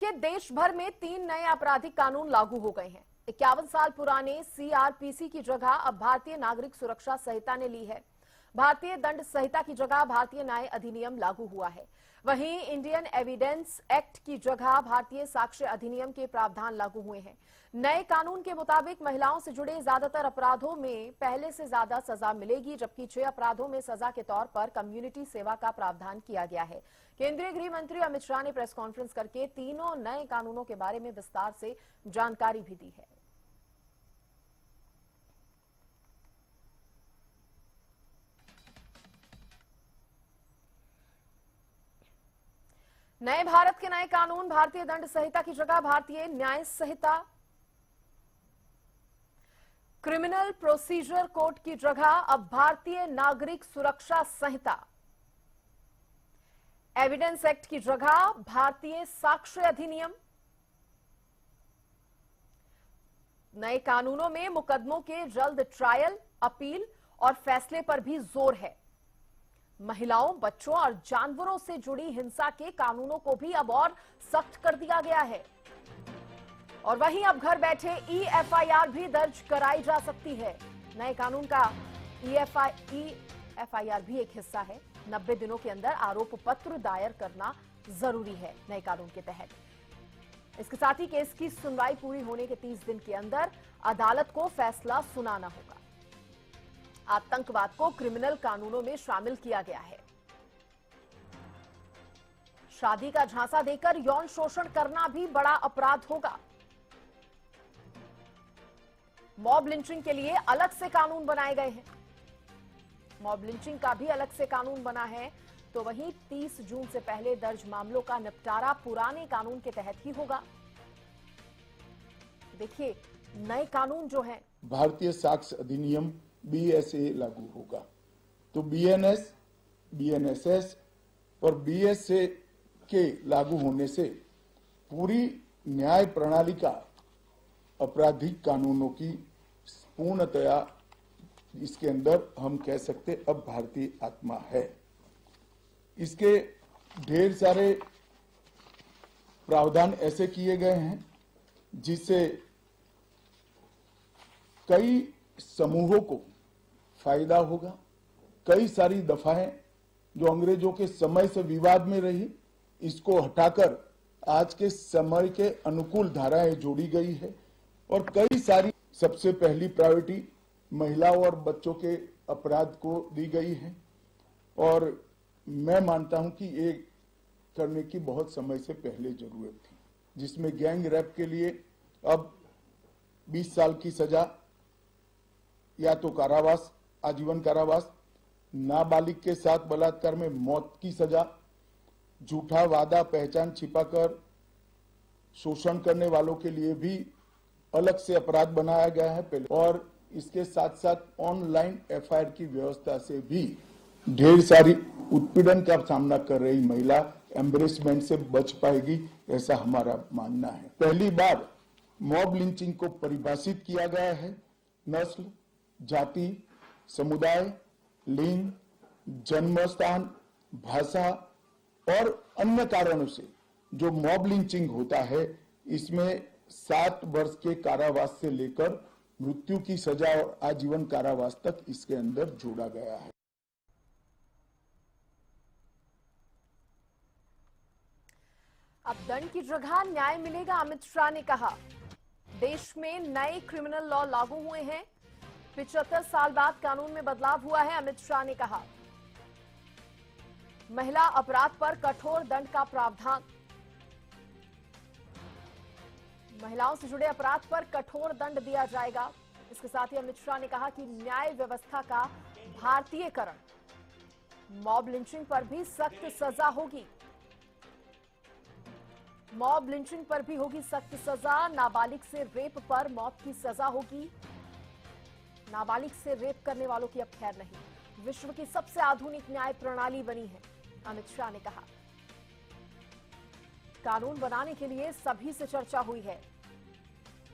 देखिए, देश भर में 3 नए आपराधिक कानून लागू हो गए हैं। 51 साल पुराने सीआरपीसी की जगह अब भारतीय नागरिक सुरक्षा संहिता ने ली है। भारतीय दंड संहिता की जगह भारतीय न्याय अधिनियम लागू हुआ है। वहीं इंडियन एविडेंस एक्ट की जगह भारतीय साक्ष्य अधिनियम के प्रावधान लागू हुए हैं। नए कानून के मुताबिक महिलाओं से जुड़े ज्यादातर अपराधों में पहले से ज्यादा सजा मिलेगी, जबकि 6 अपराधों में सजा के तौर पर कम्युनिटी सेवा का प्रावधान किया गया है। केंद्रीय गृह मंत्री अमित शाह ने प्रेस कॉन्फ्रेंस करके तीनों नए कानूनों के बारे में विस्तार से जानकारी भी दी है। नए भारत के नए कानून भारतीय दंड संहिता की जगह भारतीय न्याय संहिता, क्रिमिनल प्रोसीजर कोड की जगह अब भारतीय नागरिक सुरक्षा संहिता, एविडेंस एक्ट की जगह भारतीय साक्ष्य अधिनियम। नए कानूनों में मुकदमों के जल्द ट्रायल, अपील और फैसले पर भी जोर है। महिलाओं, बच्चों और जानवरों से जुड़ी हिंसा के कानूनों को भी अब और सख्त कर दिया गया है। और वहीं अब घर बैठे EFIR भी दर्ज कराई जा सकती है। नए कानून का EFIR भी एक हिस्सा है। 90 दिनों के अंदर आरोप पत्र दायर करना जरूरी है नए कानून के तहत। इसके साथ ही केस की सुनवाई पूरी होने के 30 दिन के अंदर अदालत को फैसला सुनाना होगा। आतंकवाद को क्रिमिनल कानूनों में शामिल किया गया है। शादी का झांसा देकर यौन शोषण करना भी बड़ा अपराध होगा। मॉब लिंचिंग के लिए अलग से कानून बनाए गए हैं। मॉब लिंचिंग का भी अलग से कानून बना है। तो वहीं 30 जून से पहले दर्ज मामलों का निपटारा पुराने कानून के तहत ही होगा। देखिए, नए कानून जो है, भारतीय साक्ष्य अधिनियम BSA लागू होगा। तो BNS, BNSS और BSA के लागू होने से पूरी न्याय प्रणाली का आपराधिक कानूनों की पूर्णतया इसके अंदर हम कह सकते अब भारतीय आत्मा है। इसके ढेर सारे प्रावधान ऐसे किए गए हैं जिससे कई समूहों को फायदा होगा। कई सारी दफाएं जो अंग्रेजों के समय से विवाद में रही, इसको हटाकर आज के समय के अनुकूल धाराएं जोड़ी गई है। और कई सारी, सबसे पहली प्रायोरिटी महिलाओं और बच्चों के अपराध को दी गई है। और मैं मानता हूं कि ये करने की बहुत समय से पहले जरूरत थी, जिसमें गैंग रेप के लिए अब 20 साल की सजा या तो कारावास, आजीवन कारावास, नाबालिग के साथ बलात्कार में मौत की सजा, झूठा वादा पहचान छिपाकर शोषण करने वालों के लिए भी अलग से अपराध बनाया गया है पहले। और इसके साथ साथ ऑनलाइन FIR की व्यवस्था से भी ढेर सारी उत्पीड़न का सामना कर रही महिला एम्बरेसमेंट से बच पाएगी, ऐसा हमारा मानना है। पहली बार मॉब लिंचिंग को परिभाषित किया गया है। नस्ल, जाति, समुदाय, लिंग, जन्मस्थान, भाषा और अन्य कारणों से जो मॉब लिंचिंग होता है, इसमें 7 वर्ष के कारावास से लेकर मृत्यु की सजा और आजीवन कारावास तक इसके अंदर जोड़ा गया है। अब दंड की जगह न्याय मिलेगा, अमित शाह ने कहा। देश में नए क्रिमिनल लॉ लागू हुए हैं। 75 साल बाद कानून में बदलाव हुआ है, अमित शाह ने कहा। महिला अपराध पर कठोर दंड का प्रावधान, महिलाओं से जुड़े अपराध पर कठोर दंड दिया जाएगा। इसके साथ ही अमित शाह ने कहा कि न्याय व्यवस्था का भारतीयकरण, मॉब लिंचिंग पर भी सख्त सजा होगी। मॉब लिंचिंग पर भी होगी सख्त सजा। नाबालिग से रेप पर मौत की सजा होगी। नाबालिग से रेप करने वालों की अब खैर नहीं। विश्व की सबसे आधुनिक न्याय प्रणाली बनी है, अमित शाह ने कहा। कानून बनाने के लिए सभी से चर्चा हुई है।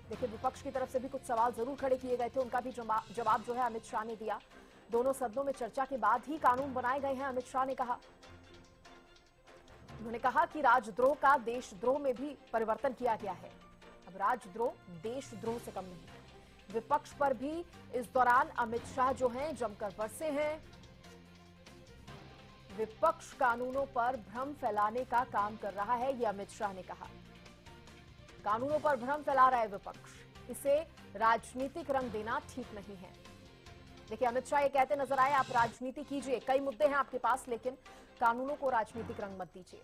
देखिए, विपक्ष की तरफ से भी कुछ सवाल जरूर खड़े किए गए थे, उनका भी जवाब जो है अमित शाह ने दिया। दोनों सदनों में चर्चा के बाद ही कानून बनाए गए हैं, अमित शाह ने कहा। उन्होंने कहा कि राजद्रोह का देशद्रोह में भी परिवर्तन किया गया है। अब राजद्रोह देशद्रोह से कम नहीं है। विपक्ष पर भी इस दौरान अमित शाह जो हैं जमकर बरसे हैं। विपक्ष कानूनों पर भ्रम फैलाने का काम कर रहा है, यह अमित शाह ने कहा। कानूनों पर भ्रम फैला रहा है विपक्ष, इसे राजनीतिक रंग देना ठीक नहीं है। देखिए, अमित शाह ये कहते नजर आए, आप राजनीति कीजिए, कई मुद्दे हैं आपके पास, लेकिन कानूनों को राजनीतिक रंग मत दीजिए।